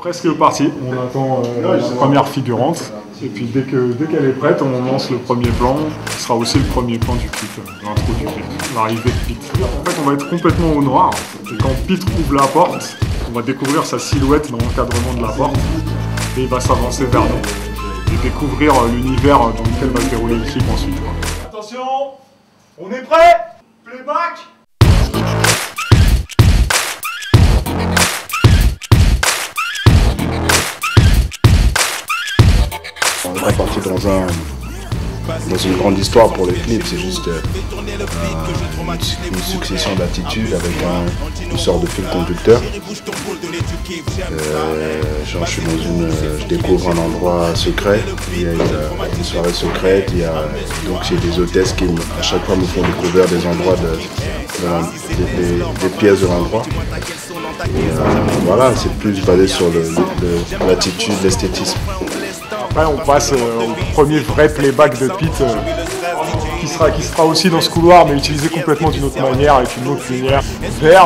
Presque parti, on attend la première figurante et puis dès qu'elle est prête, on lance le premier plan, ce sera aussi le premier plan du clip, l'intro du clip, l'arrivée de Pete. En fait on va être complètement au noir et quand Pete ouvre la porte, on va découvrir sa silhouette dans l'encadrement de la porte et il va s'avancer vers nous et découvrir l'univers dans lequel va se dérouler le clip ensuite. Attention, on est prêt? Playback! On est parti dans une grande histoire pour le clip, c'est juste une succession d'attitudes avec une sorte de fil conducteur. Genre je découvre un endroit secret, il y a une soirée secrète, donc j'ai des hôtesses qui à chaque fois me font découvrir des endroits, des pièces de l'endroit. Voilà, c'est plus basé sur l'attitude, l'esthétisme. Après, on passe au premier vrai playback de Pete qui sera aussi dans ce couloir mais utilisé complètement d'une autre manière, avec une autre lumière. Vers,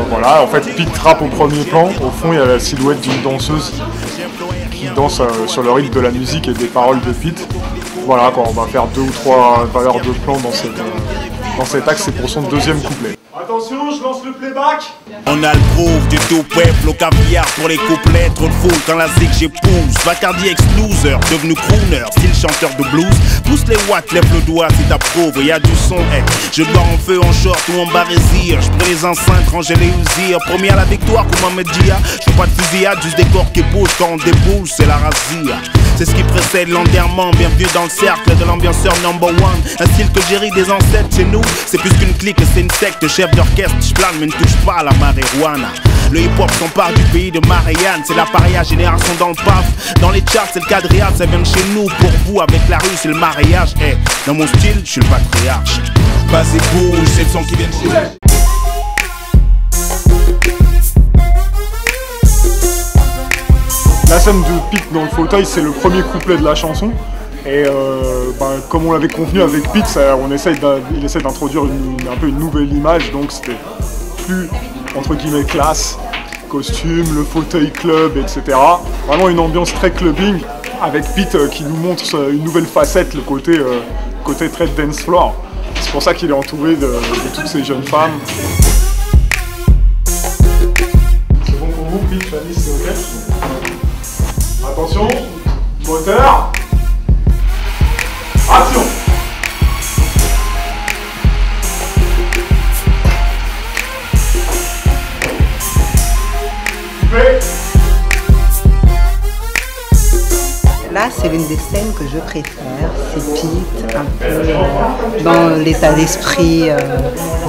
voilà, en fait Pete trappe au premier plan, au fond il y a la silhouette d'une danseuse qui danse sur le rythme de la musique et des paroles de Pete. Voilà, on va faire 2 ou 3 valeurs de plan dans cet axe, c'est pour son deuxième couplet. Attention, je lance le playback. On a le groove du tout peuple au caviar pour les couplets. Trop de foule quand la zig j'épouse. Bacardi ex-loser, devenu crooner, style chanteur de blues. Pousse les watts, lève le doigt si t'approuves. Y'a du son, hey. Je dors en feu, en short ou en barésia. Je prends les enceintes, ranger les usirs. Promis à la victoire comme Mohamed Dia. Je veux pas de fusillade, juste des corps qui bougent. Quand on déboule, c'est la razzia. C'est ce qui précède l'enterrement. Bienvenue dans le cercle de l'ambianceur number one. Un style que j'hérite des ancêtres chez nous. C'est plus qu'une clique, c'est une secte. Chef d'orchestre, j'plane mais ne touche pas à la marijuana. Le hip-hop s'empare du pays de Marianne. C'est la paria génération dans le paf. Dans les charts, c'est le quadriade, ça vient de chez nous. Pour vous, avec la rue, c'est le mariage. Hey, dans mon style, je suis le patriarche. Pas et bouge, c'est le son qui vient de chez nous. La scène de Pete dans le fauteuil, c'est le premier couplet de la chanson. Et comme on l'avait convenu avec Pete, il essaie d'introduire un peu une nouvelle image, donc c'était plus entre guillemets classe, costume, le fauteuil club, etc. Vraiment une ambiance très clubbing, avec Pete qui nous montre une nouvelle facette, le côté très dance floor. C'est pour ça qu'il est entouré de toutes ces jeunes femmes. C'est bon pour vous, Pete, Fanny, c'est ok? Attention, moteur. Action! Là, c'est l'une des scènes que je préfère. C'est Pete, un peu dans l'état d'esprit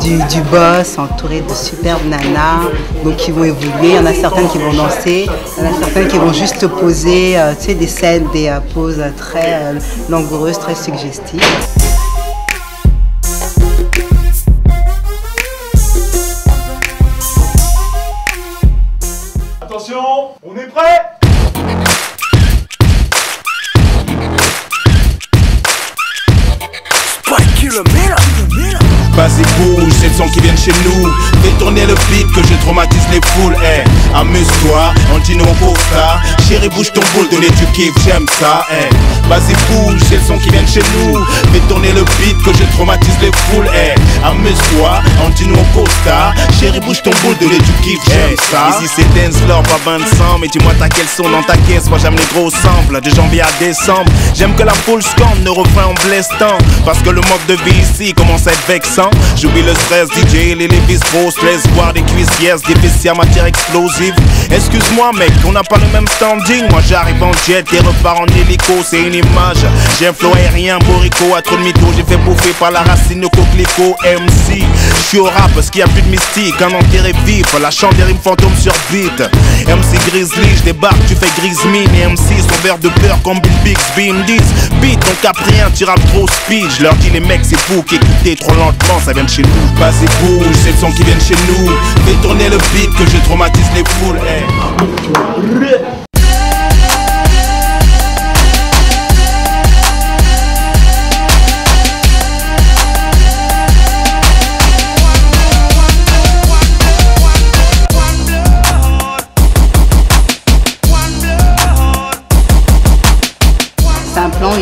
du boss, entouré de superbes nanas, donc qui vont évoluer. Il y en a certaines qui vont danser, il y en a certaines qui vont juste poser, tu sais, des scènes, des poses très langoureuses, très suggestives. Attention, on est prêt? Vas-y bouge, c'est le son qui vient de chez nous. Fais tourner le beat que je traumatise les foules. Hey, amuse-toi, on dit non pour ça. Chérie bouge ton boule, donner du kiff, j'aime ça. Hey, vas-y bouge, c'est le son qui vient de chez nous. Fais tourner le beat que je traumatise les foules. Hey, amuse-toi, on dit non pour ça. Chérie bouge ton boule, donner du kiff, j'aime ça. Ici c'est dance floor, pas 25. Mais dis-moi t'as quel son dans ta caisse. Moi j'aime les gros samples, de janvier à décembre. J'aime que la foule scande, ne refrain en blestant. Parce que le mode de vie ici commence à être vexant. J'oublie le stress, DJ, les Levis Bros, laisse voir des cuisses, yes, des fessiers à matière explosive. Excuse-moi mec, on n'a pas le même standing. Moi j'arrive en jet et repars en hélico, c'est une image. J'ai un flow aérien, borico, à trop de mytho. J'ai fait bouffer par la racine de coquelicot. MC, j'suis au rap parce qu'il y a plus de mystique. Un enterré vif, la chante des rimes fantômes sur beat. MC Grizzly, j'débarque, tu fais grise mine. Et MC, son verre de beurre comme Bill Bixby. Ils me disent, beat, ton caprien, tu rappes trop speed. J'leur dis les mecs, c'est vous qui écoutez trop lentement, ça vient de chez nous. Vas-y bouge, c'est le son qui vient de chez nous. Fais tourner le beat que je traumatise les foules. Hey.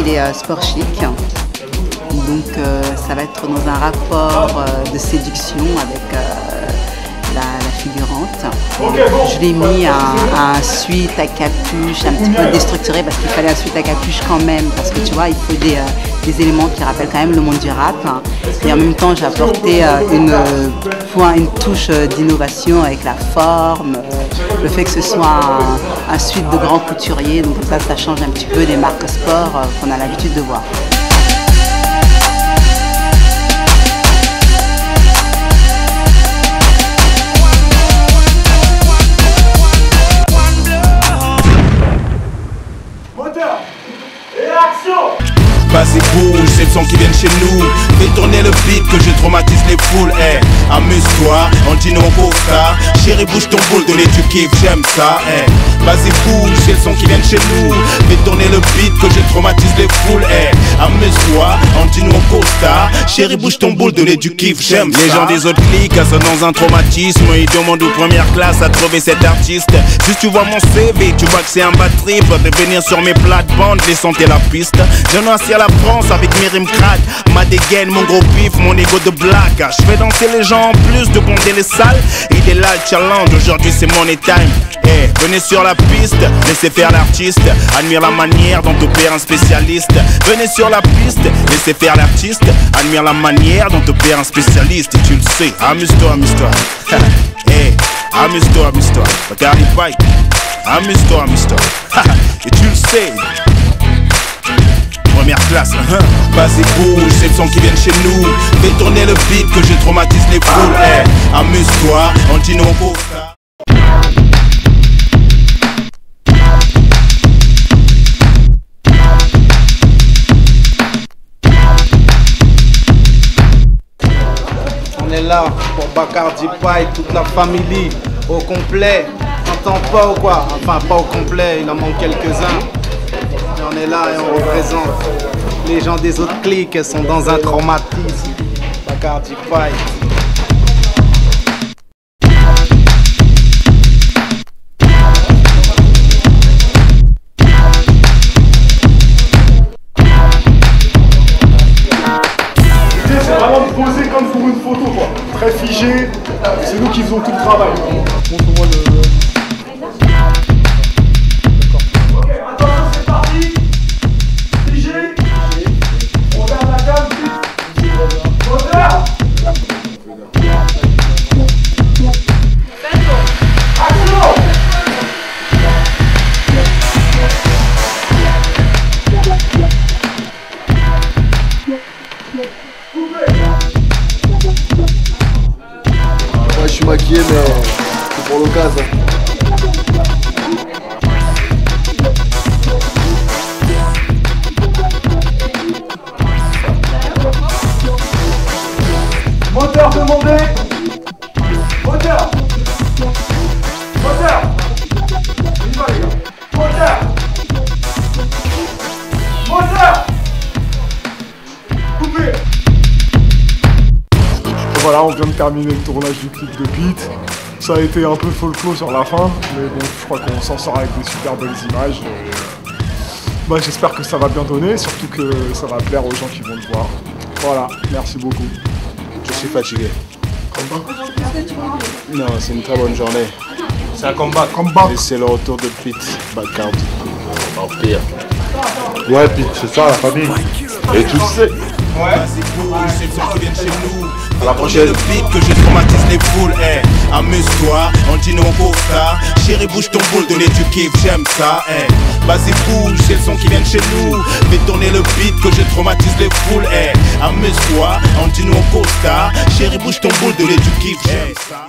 s'intitulé Sport Chic. Donc ça va être dans un rapport de séduction avec la figurante. Je l'ai mis un sweat à capuche un petit peu déstructuré parce qu'il fallait un sweat à capuche quand même, parce que tu vois, il faut des éléments qui rappellent quand même le monde du rap. Et en même temps, j'ai apporté une touche d'innovation avec la forme, le fait que ce soit un sweat de grand couturier, donc comme ça change un petit peu des marques sport qu'on a l'habitude de voir. Vas-y bouge, c'est le son qui vient de chez nous. Fais tourner le beat que je traumatise les foules. Hey, amuse-toi, Antino Costa. Chérie bouge ton boule, donner du kiff, j'aime ça. Hey, vas-y bouge, c'est le son qui vient de chez nous. Fais tourner le beat que je traumatise les foules. Hey, amuse-toi, Antino Costa. Chérie bouge ton boule, donner du kiff, j'aime ça. Les gens des autres clics sont dans un traumatisme. Ils demandent aux premières classes à trouver cet artiste. Si tu vois mon CV, tu vois que c'est un bad trip de venir sur mes plates-bandes, les senter la piste. Je n'assieds à la France avec mes rimes crack, ma dégaine, mon gros pif, mon ego de blague. Je fais danser les gens en plus de bonder les salles. Il est là le challenge, aujourd'hui c'est money time. Hey, venez sur la piste, laissez faire l'artiste. Admire la manière dont opère un spécialiste. Venez sur la piste, laissez faire l'artiste. Admire la manière dont opère un spécialiste. Et tu le sais, amuse-toi, amuse-toi. Hey, amuse-toi, amuse-toi. Regarde les bikes, amuse-toi, amuse-toi. Et tu le sais. Première classe, vas-y bouge, c'est le son qui vient de chez nous. Fais tourner le beat que je traumatise les foules. Hey, amuse-toi, Antino Costa. On est là pour Bacardi Pie, toute la famille au complet. T'entends pas ou quoi? Enfin pas au complet, il en manque quelques-uns. Et on est là et on représente. Les gens des autres clics sont dans un traumatisme. Bacardi Pie. C'est vraiment de poser comme pour une photo, quoi. Très figé, c'est nous qui faisons tout le travail. Montre-moi le... Ok, attention, c'est parti. Figé. On regarde la gamme, vite. Moteur. Action. Ouais, je suis maquillé, mais c'est pour l'occasion. Moteur demandé. Moteur. Moteur. On y va, les gars. Moteur. Moteur. Coupé. Voilà, on vient de terminer le tournage du clip de Pete. Ça a été un peu folklore sur la fin, mais bon, je crois qu'on s'en sort avec des super belles images. Bah, j'espère que ça va bien donner, surtout que ça va plaire aux gens qui vont le voir. Voilà, merci beaucoup. Je suis fatigué. Non, c'est une très bonne journée. C'est un combat. Combat. Et c'est le retour de Pete Bacardi. Empire. Ouais, Pete, c'est ça la famille. Et tu le sais. Vas-y bouge, c'est le son qui vient de chez nous. À la prochaine. Le beat que je traumatise les foules. Hey, amuse-toi, Antino Costa. Chérie bouge ton boule, donner du kiff, j'aime ça. Hey, vas-y bouge, c'est le son qui vient de chez nous. Fais tourner le beat que je traumatise les foules. Hey, amuse-toi, Antino Costa. Chérie bouge ton boule, donner du kiff, j'aime ça.